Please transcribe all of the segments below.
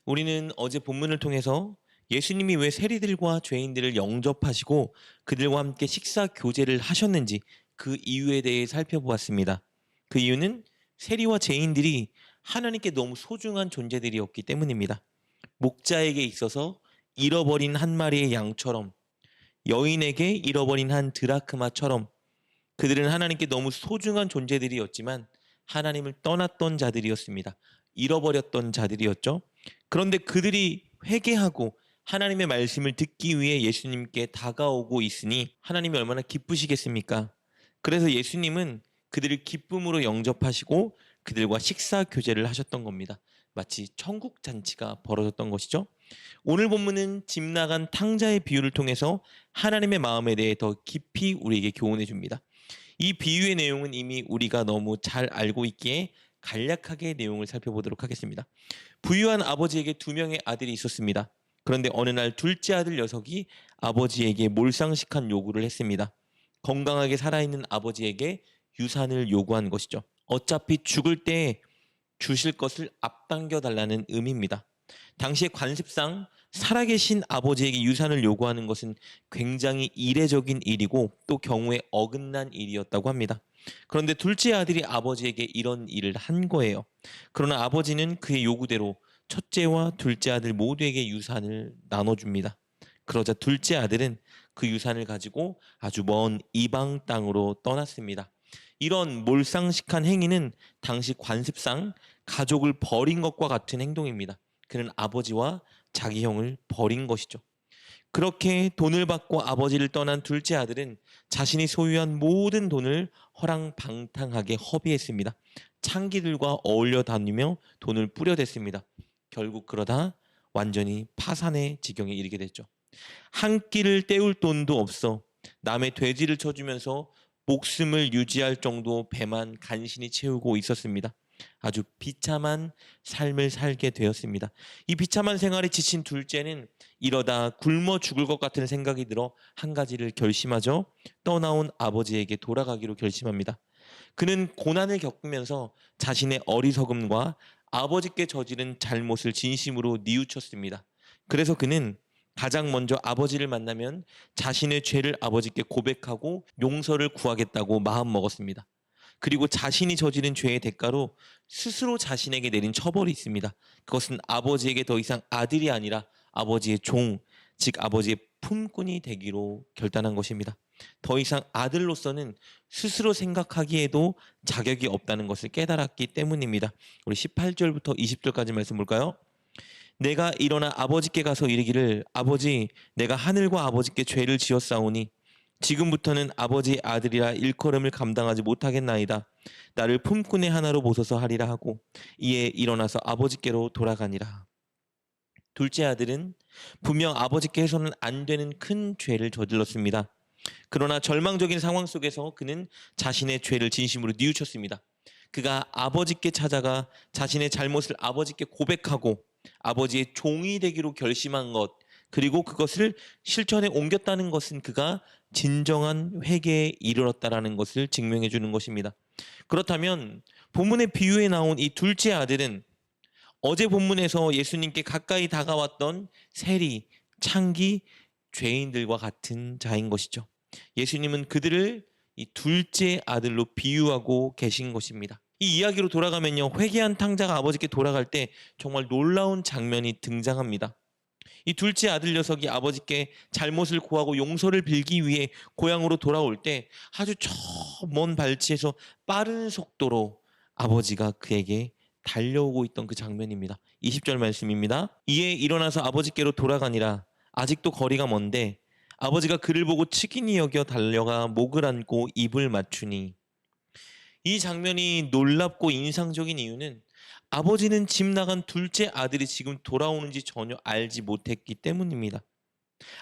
우리는 어제 본문을 통해서 예수님이 왜 세리들과 죄인들을 영접하시고 그들과 함께 식사 교제를 하셨는지 그 이유에 대해 살펴보았습니다. 그 이유는 세리와 죄인들이 하나님께 너무 소중한 존재들이었기 때문입니다. 목자에게 있어서 잃어버린 한 마리의 양처럼, 여인에게 잃어버린 한 드라크마처럼 그들은 하나님께 너무 소중한 존재들이었지만 하나님을 떠났던 자들이었습니다. 잃어버렸던 자들이었죠. 그런데 그들이 회개하고 하나님의 말씀을 듣기 위해 예수님께 다가오고 있으니 하나님이 얼마나 기쁘시겠습니까? 그래서 예수님은 그들을 기쁨으로 영접하시고 그들과 식사 교제를 하셨던 겁니다. 마치 천국 잔치가 벌어졌던 것이죠. 오늘 본문은 집 나간 탕자의 비유를 통해서 하나님의 마음에 대해 더 깊이 우리에게 교훈해 줍니다. 이 비유의 내용은 이미 우리가 너무 잘 알고 있기에 간략하게 내용을 살펴보도록 하겠습니다. 부유한 아버지에게 두 명의 아들이 있었습니다. 그런데 어느 날 둘째 아들 녀석이 아버지에게 몰상식한 요구를 했습니다. 건강하게 살아있는 아버지에게 유산을 요구한 것이죠. 어차피 죽을 때 주실 것을 앞당겨 달라는 의미입니다. 당시의 관습상 살아계신 아버지에게 유산을 요구하는 것은 굉장히 이례적인 일이고 또 경우에 어긋난 일이었다고 합니다. 그런데 둘째 아들이 아버지에게 이런 일을 한 거예요. 그러나 아버지는 그의 요구대로 첫째와 둘째 아들 모두에게 유산을 나눠줍니다. 그러자 둘째 아들은 그 유산을 가지고 아주 먼 이방 땅으로 떠났습니다. 이런 몰상식한 행위는 당시 관습상 가족을 버린 것과 같은 행동입니다. 그는 아버지와 자기 형을 버린 것이죠. 그렇게 돈을 받고 아버지를 떠난 둘째 아들은 자신이 소유한 모든 돈을 허랑방탕하게 허비했습니다. 창기들과 어울려 다니며 돈을 뿌려댔습니다. 결국 그러다 완전히 파산의 지경에 이르게 됐죠. 한 끼를 때울 돈도 없어 남의 돼지를 쳐주면서 목숨을 유지할 정도 배만 간신히 채우고 있었습니다. 아주 비참한 삶을 살게 되었습니다. 이 비참한 생활에 지친 둘째는 이러다 굶어 죽을 것 같은 생각이 들어 한 가지를 결심하죠. 떠나온 아버지에게 돌아가기로 결심합니다. 그는 고난을 겪으면서 자신의 어리석음과 아버지께 저지른 잘못을 진심으로 뉘우쳤습니다. 그래서 그는 가장 먼저 아버지를 만나면 자신의 죄를 아버지께 고백하고 용서를 구하겠다고 마음먹었습니다. 그리고 자신이 저지른 죄의 대가로 스스로 자신에게 내린 처벌이 있습니다. 그것은 아버지에게 더 이상 아들이 아니라 아버지의 종, 즉 아버지의 품꾼이 되기로 결단한 것입니다. 더 이상 아들로서는 스스로 생각하기에도 자격이 없다는 것을 깨달았기 때문입니다. 우리 18절부터 20절까지 말씀 볼까요? 내가 일어나 아버지께 가서 이르기를 아버지 내가 하늘과 아버지께 죄를 지었사오니 지금부터는 아버지의 아들이라 일컬음을 감당하지 못하겠나이다. 나를 품꾼의 하나로 보소서 하리라 하고 이에 일어나서 아버지께로 돌아가니라. 둘째 아들은 분명 아버지께 해서는 안 되는 큰 죄를 저질렀습니다. 그러나 절망적인 상황 속에서 그는 자신의 죄를 진심으로 뉘우쳤습니다. 그가 아버지께 찾아가 자신의 잘못을 아버지께 고백하고 아버지의 종이 되기로 결심한 것, 그리고 그것을 실천에 옮겼다는 것은 그가 진정한 회개에 이르렀다라는 것을 증명해 주는 것입니다. 그렇다면 본문의 비유에 나온 이 둘째 아들은 어제 본문에서 예수님께 가까이 다가왔던 세리, 창기, 죄인들과 같은 자인 것이죠. 예수님은 그들을 이 둘째 아들로 비유하고 계신 것입니다. 이 이야기로 돌아가면요, 회개한 탕자가 아버지께 돌아갈 때 정말 놀라운 장면이 등장합니다. 이 둘째 아들 녀석이 아버지께 잘못을 고하고 용서를 빌기 위해 고향으로 돌아올 때 아주 저 먼 발치에서 빠른 속도로 아버지가 그에게 달려오고 있던 그 장면입니다. 20절 말씀입니다. 이에 일어나서 아버지께로 돌아가니라. 아직도 거리가 먼데 아버지가 그를 보고 측은히 여겨 달려가 목을 안고 입을 맞추니. 이 장면이 놀랍고 인상적인 이유는 아버지는 집 나간 둘째 아들이 지금 돌아오는지 전혀 알지 못했기 때문입니다.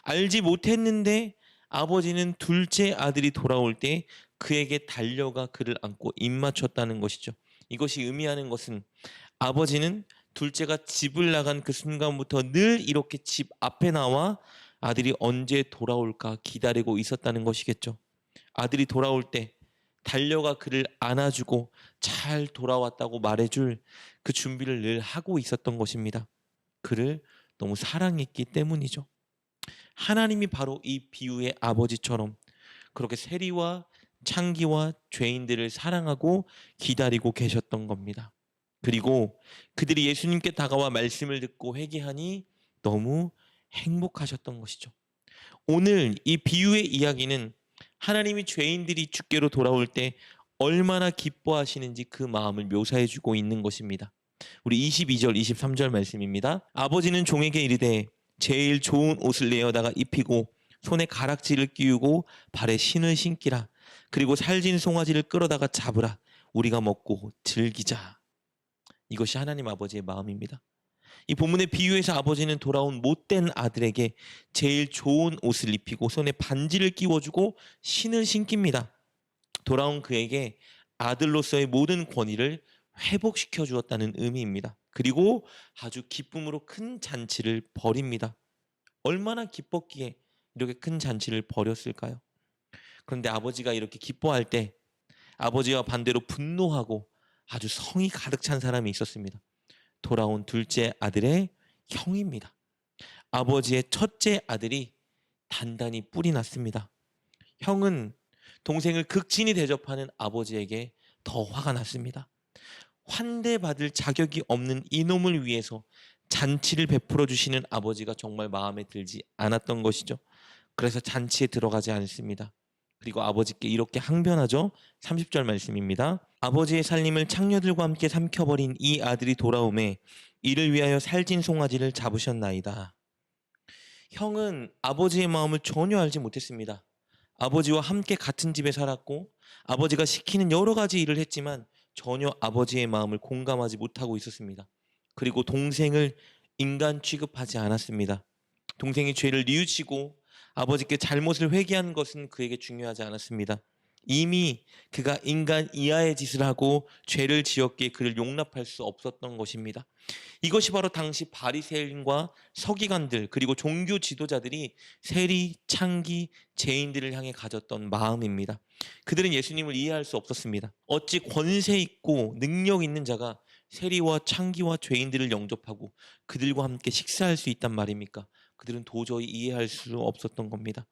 알지 못했는데 아버지는 둘째 아들이 돌아올 때 그에게 달려가 그를 안고 입 맞췄다는 것이죠. 이것이 의미하는 것은 아버지는 둘째가 집을 나간 그 순간부터 늘 이렇게 집 앞에 나와 아들이 언제 돌아올까 기다리고 있었다는 것이겠죠. 아들이 돌아올 때 달려가 그를 안아주고 잘 돌아왔다고 말해줄 그 준비를 늘 하고 있었던 것입니다. 그를 너무 사랑했기 때문이죠. 하나님이 바로 이 비유의 아버지처럼 그렇게 세리와 창기와 죄인들을 사랑하고 기다리고 계셨던 겁니다. 그리고 그들이 예수님께 다가와 말씀을 듣고 회개하니 너무 행복하셨던 것이죠. 오늘 이 비유의 이야기는 하나님이 죄인들이 주께로 돌아올 때 얼마나 기뻐하시는지 그 마음을 묘사해 주고 있는 것입니다. 우리 22절 23절 말씀입니다. 아버지는 종에게 이르되 제일 좋은 옷을 내어다가 입히고 손에 가락지를 끼우고 발에 신을 신기라. 그리고 살진 송아지를 끌어다가 잡으라. 우리가 먹고 즐기자. 이것이 하나님 아버지의 마음입니다. 이 본문의 비유에서 아버지는 돌아온 못된 아들에게 제일 좋은 옷을 입히고 손에 반지를 끼워주고 신을 신깁니다. 돌아온 그에게 아들로서의 모든 권위를 회복시켜 주었다는 의미입니다. 그리고 아주 기쁨으로 큰 잔치를 벌입니다. 얼마나 기뻤기에 이렇게 큰 잔치를 벌였을까요? 그런데 아버지가 이렇게 기뻐할 때 아버지와 반대로 분노하고 아주 성이 가득 찬 사람이 있었습니다. 돌아온 둘째 아들의 형입니다. 아버지의 첫째 아들이 단단히 뿔이 났습니다. 형은 동생을 극진히 대접하는 아버지에게 더 화가 났습니다. 환대받을 자격이 없는 이놈을 위해서 잔치를 베풀어 주시는 아버지가 정말 마음에 들지 않았던 것이죠. 그래서 잔치에 들어가지 않습니다. 그리고 아버지께 이렇게 항변하죠. 30절 말씀입니다. 아버지의 살림을 창녀들과 함께 삼켜버린 이 아들이 돌아오매 이를 위하여 살진 송아지를 잡으셨나이다. 형은 아버지의 마음을 전혀 알지 못했습니다. 아버지와 함께 같은 집에 살았고 아버지가 시키는 여러 가지 일을 했지만 전혀 아버지의 마음을 공감하지 못하고 있었습니다. 그리고 동생을 인간 취급하지 않았습니다. 동생이 죄를 뉘우치고 아버지께 잘못을 회개한 것은 그에게 중요하지 않았습니다. 이미 그가 인간 이하의 짓을 하고 죄를 지었기에 그를 용납할 수 없었던 것입니다. 이것이 바로 당시 바리새인과 서기관들 그리고 종교 지도자들이 세리, 창기, 죄인들을 향해 가졌던 마음입니다. 그들은 예수님을 이해할 수 없었습니다. 어찌 권세 있고 능력 있는 자가 세리와 창기와 죄인들을 영접하고 그들과 함께 식사할 수 있단 말입니까? 그들은 도저히 이해할 수 없었던 겁니다.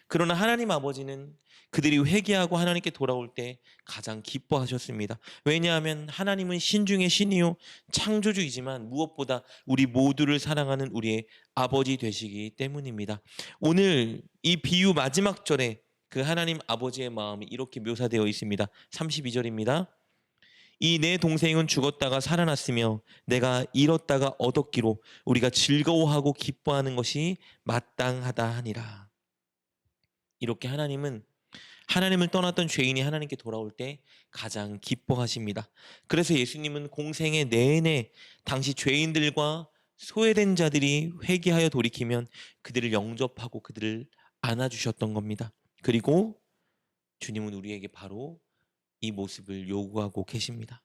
그러나 하나님 아버지는 그들이 회개하고 하나님께 돌아올 때 가장 기뻐하셨습니다. 왜냐하면 하나님은 신 중의 신이요 창조주이지만 무엇보다 우리 모두를 사랑하는 우리의 아버지 되시기 때문입니다. 오늘 이 비유 마지막 절에 그 하나님 아버지의 마음이 이렇게 묘사되어 있습니다. 32절입니다. 이 내 동생은 죽었다가 살아났으며 내가 잃었다가 얻었기로 우리가 즐거워하고 기뻐하는 것이 마땅하다 하니라. 이렇게 하나님을 떠났던 죄인이 하나님께 돌아올 때 가장 기뻐하십니다. 그래서 예수님은 공생애 내내 당시 죄인들과 소외된 자들이 회개하여 돌이키면 그들을 영접하고 그들을 안아주셨던 겁니다. 그리고 주님은 우리에게 바로 이 모습을 요구하고 계십니다.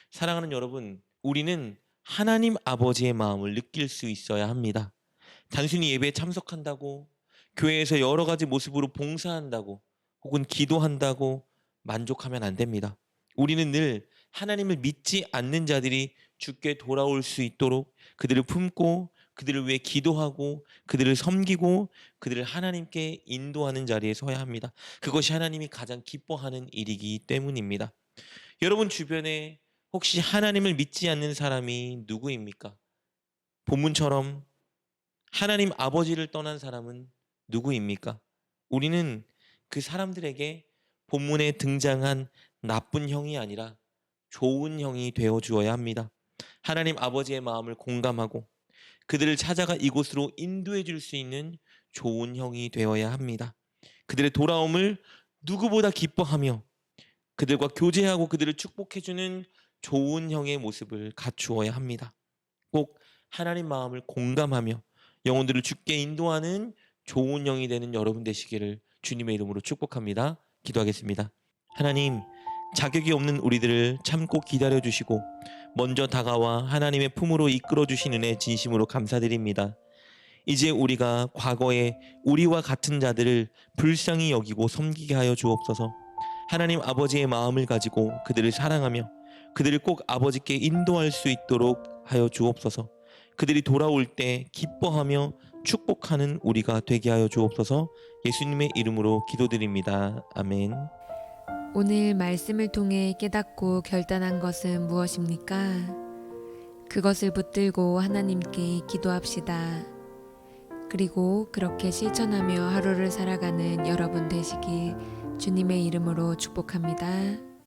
사랑하는 여러분, 우리는 하나님 아버지의 마음을 느낄 수 있어야 합니다. 단순히 예배에 참석한다고, 교회에서 여러 가지 모습으로 봉사한다고, 혹은 기도한다고 만족하면 안 됩니다. 우리는 늘 하나님을 믿지 않는 자들이 주께 돌아올 수 있도록 그들을 품고 그들을 위해 기도하고 그들을 섬기고 그들을 하나님께 인도하는 자리에 서야 합니다. 그것이 하나님이 가장 기뻐하는 일이기 때문입니다. 여러분 주변에 혹시 하나님을 믿지 않는 사람이 누구입니까? 본문처럼 하나님 아버지를 떠난 사람은 누구입니까? 우리는 그 사람들에게 본문에 등장한 나쁜 형이 아니라 좋은 형이 되어 주어야 합니다. 하나님 아버지의 마음을 공감하고 그들을 찾아가 이곳으로 인도해 줄 수 있는 좋은 형이 되어야 합니다. 그들의 돌아옴을 누구보다 기뻐하며 그들과 교제하고 그들을 축복해주는 좋은 형의 모습을 갖추어야 합니다. 꼭 하나님 마음을 공감하며 영혼들을 주께 인도하는 좋은 형이 되는 여러분 되시기를 주님의 이름으로 축복합니다. 기도하겠습니다. 하나님, 자격이 없는 우리들을 참고 기다려주시고 먼저 다가와 하나님의 품으로 이끌어주신 은혜 진심으로 감사드립니다. 이제 우리가 과거에 우리와 같은 자들을 불쌍히 여기고 섬기게 하여 주옵소서. 하나님 아버지의 마음을 가지고 그들을 사랑하며 그들을 꼭 아버지께 인도할 수 있도록 하여 주옵소서. 그들이 돌아올 때 기뻐하며 축복하는 우리가 되게 하여 주옵소서. 예수님의 이름으로 기도드립니다. 아멘. 오늘 말씀을 통해 깨닫고 결단한 것은 무엇입니까? 그것을 붙들고 하나님께 기도합시다. 그리고 그렇게 실천하며 하루를 살아가는 여러분 되시길 주님의 이름으로 축복합니다.